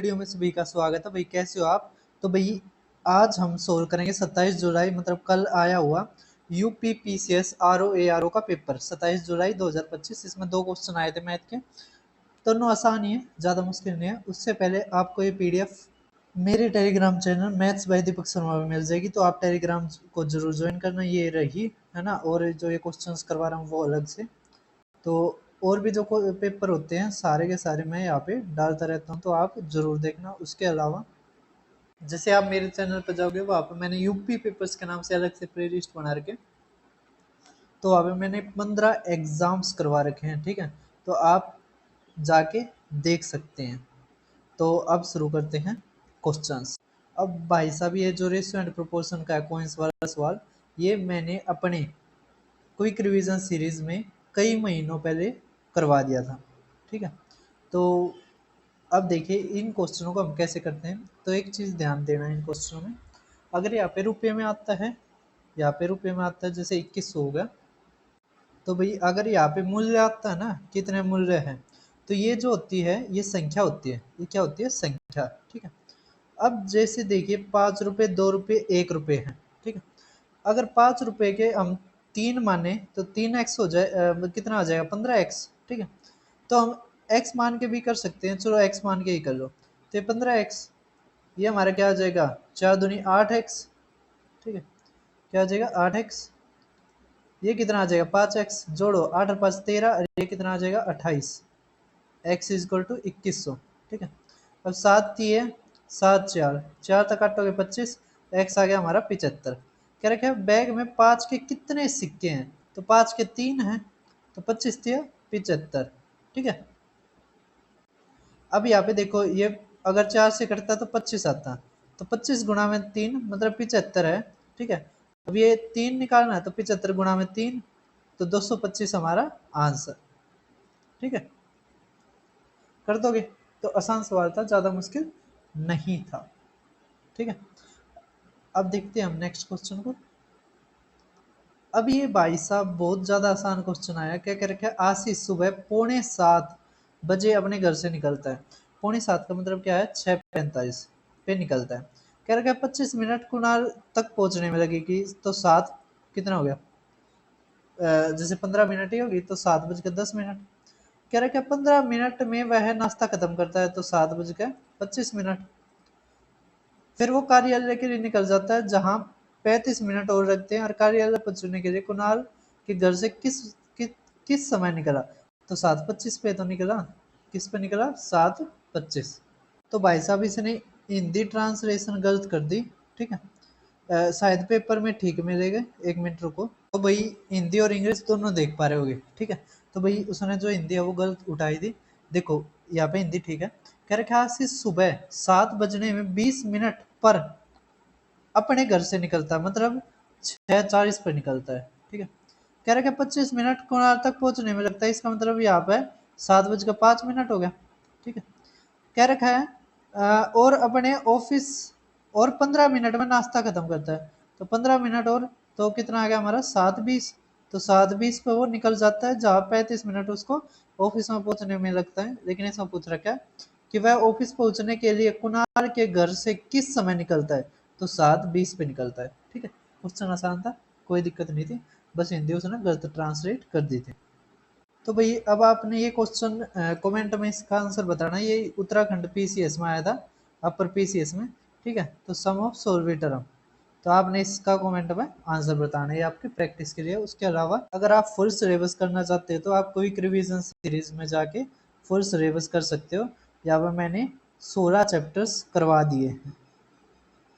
Video में सभी का स्वागत है भाई। कैसे हो आप? तो भाई आज हम सोल्व करेंगे 27 जुलाई मतलब कल आया हुआ यूपी पीसीएस आरओ का पेपर 27 जुलाई 2025। इसमें 2 क्वेश्चन आए थे मैथ के। दोनों आसान ही है, ज़्यादा मुश्किल नहीं है। उससे पहले आपको ये पीडीएफ मेरे Telegram channel maths by Deepak Sharma में मिल जाएगी, तो आप टेलीग्राम को जरूर ज्वाइन करना। ये रही है ना, और जो ये क्वेश्चंस करवा रहा हूँ वो अलग से। तो और भी जो पेपर होते हैं सारे के सारे मैं यहाँ पे डालता रहता हूँ, तो आप जरूर देखना। उसके अलावा जैसे आप मेरे चैनल पर जाओगे वहाँ पर मैंने यूपी पेपर्स के नाम से अलग से प्ले लिस्ट बना रखे, तो वहाँ पे मैंने 15 एग्जाम्स करवा रखे हैं। ठीक है, तो आप जाके देख सकते हैं। तो अब शुरू करते हैं क्वेश्चंस। अब भाई साहब ये जो रेशियो एंड प्रोपोर्शन का है कोइंस वाला सवाल, ये मैंने अपने क्विक रिवीजन सीरीज में कई महीनों पहले करवा दिया था। ठीक है, तो अब देखिए इन क्वेश्चनों को हम कैसे करते हैं। तो एक चीज़ ध्यान देना इन क्वेश्चनों में, अगर यहाँ पे रुपये में आता है, यहाँ पे रुपये में आता है जैसे 2100 हो गया, तो भाई अगर यहाँ पे मूल्य आता है ना, कितने मूल्य हैं, तो ये जो होती है ये संख्या होती है। ये क्या होती है? संख्या। ठीक है, अब जैसे देखिए 5 रुपये, 2 रुपये, 1 रुपये है। ठीक है, अगर 5 रुपये के हम 3 माने तो 3x हो जाए, कितना आ जाएगा? 15x। ठीक है, तो हम x मान के भी कर सकते हैं, चलो x मान के ही कर लो। तो ये 15x, ये हमारा क्या आ जाएगा? 4 दूनी 8x। ठीक है, क्या आ जाएगा? 8x। ये कितना आ जाएगा? 5x। जोड़ो 8 और 5 13, और ये कितना आ जाएगा? 28। x is equal to 2100। ठीक है, अब 7 दिए, 7 4 तक काटोगे 25, x आ गया हमारा 75। कह रखे है बैग में 5 के कितने सिक्के हैं? तो 5 के 3 हैं, तो 25 दिया 75। ठीक है, अब यहाँ पे देखो ये अगर 4 से कटता तो 25 आता, तो 25 गुणा में 3 मतलब 75 है। ठीक है, अब ये 3 निकालना है, तो 75 गुणा में 3, तो 225 हमारा आंसर। ठीक है, कर दोगे? तो आसान सवाल था, ज़्यादा मुश्किल नहीं था। ठीक है, अब देखते हैं हम नेक्स्ट क्वेश्चन को। अब ये भाई साहब बहुत ज़्यादा आसान क्वेश्चन आया। क्या कह रखा है? आशीष सुबह 6:45 बजे अपने घर से निकलता है। 6:45 का मतलब क्या है? 6:45 पे निकलता है। कह रखा है 25 मिनट कुणाल तक पहुंचने में लगेगी, तो 7 कितना हो गया? जैसे 15 मिनट ही होगी, तो 7:10। कह रखा है 15 मिनट में वह नाश्ता खत्म करता है, तो 7:25। फिर वो कार्यालय के लिए निकल जाता है, जहाँ 35 मिनट और लगते हैं, और कार्यालय पहुंचने के लिए कुणाल के घर से किस समय निकला? तो 7:25 पे तो निकला। किस पे निकला? 7:25। तो भाई साहब इसने हिंदी ट्रांसलेशन गलत कर दी। ठीक है, शायद पेपर में ठीक मिलेगा, 1 मिनट रुको। तो भाई हिंदी और इंग्लिश दोनों देख पा रहे होगे। ठीक है, तो भाई उसने जो हिंदी है वो गलत उठाई दी। देखो यहाँ पे हिंदी ठीक है। कह रखा है सुबह 7:20 पर अपने घर से निकलता है, मतलब 6:40 पर निकलता है। ठीक है, कह रखा है 25 मिनट कुणाल तक पहुंचने में लगता है, इसका मतलब यहाँ पे 7:05 हो गया। ठीक है, कह रखा है और अपने ऑफिस और 15 मिनट में नाश्ता खत्म करता है, तो 15 मिनट और, तो कितना आ गया हमारा? 7:20। तो 7:20 पे वो निकल जाता है, जहाँ 35 मिनट उसको ऑफिस में पहुंचने में लगता है। लेकिन इसमें पूछ रखा है कि वह ऑफिस पहुंचने के लिए कुणाल के घर से किस समय निकलता है, तो 7:20 पे निकलता है। ठीक है, क्वेश्चन आसान था, कोई दिक्कत नहीं थी, बस हिंदी उसने गलत ट्रांसलेट कर दी थी। तो भाई अब आपने ये क्वेश्चन कमेंट में इसका आंसर बताना। ये उत्तराखंड पीसीएस में आया था, अपर पीसीएस में। ठीक है, तो सम ऑफ सोल्विटरम, तो आपने इसका कमेंट में आंसर बताना है, ये आपकी प्रैक्टिस के लिए। उसके अलावा अगर आप फुल सिलेबस करना चाहते हो तो आप क्विक रिवीजन सीरीज में जाके फुल सिलेबस कर सकते हो। यहाँ पर मैंने 16 चैप्टर्स करवा दिए हैं।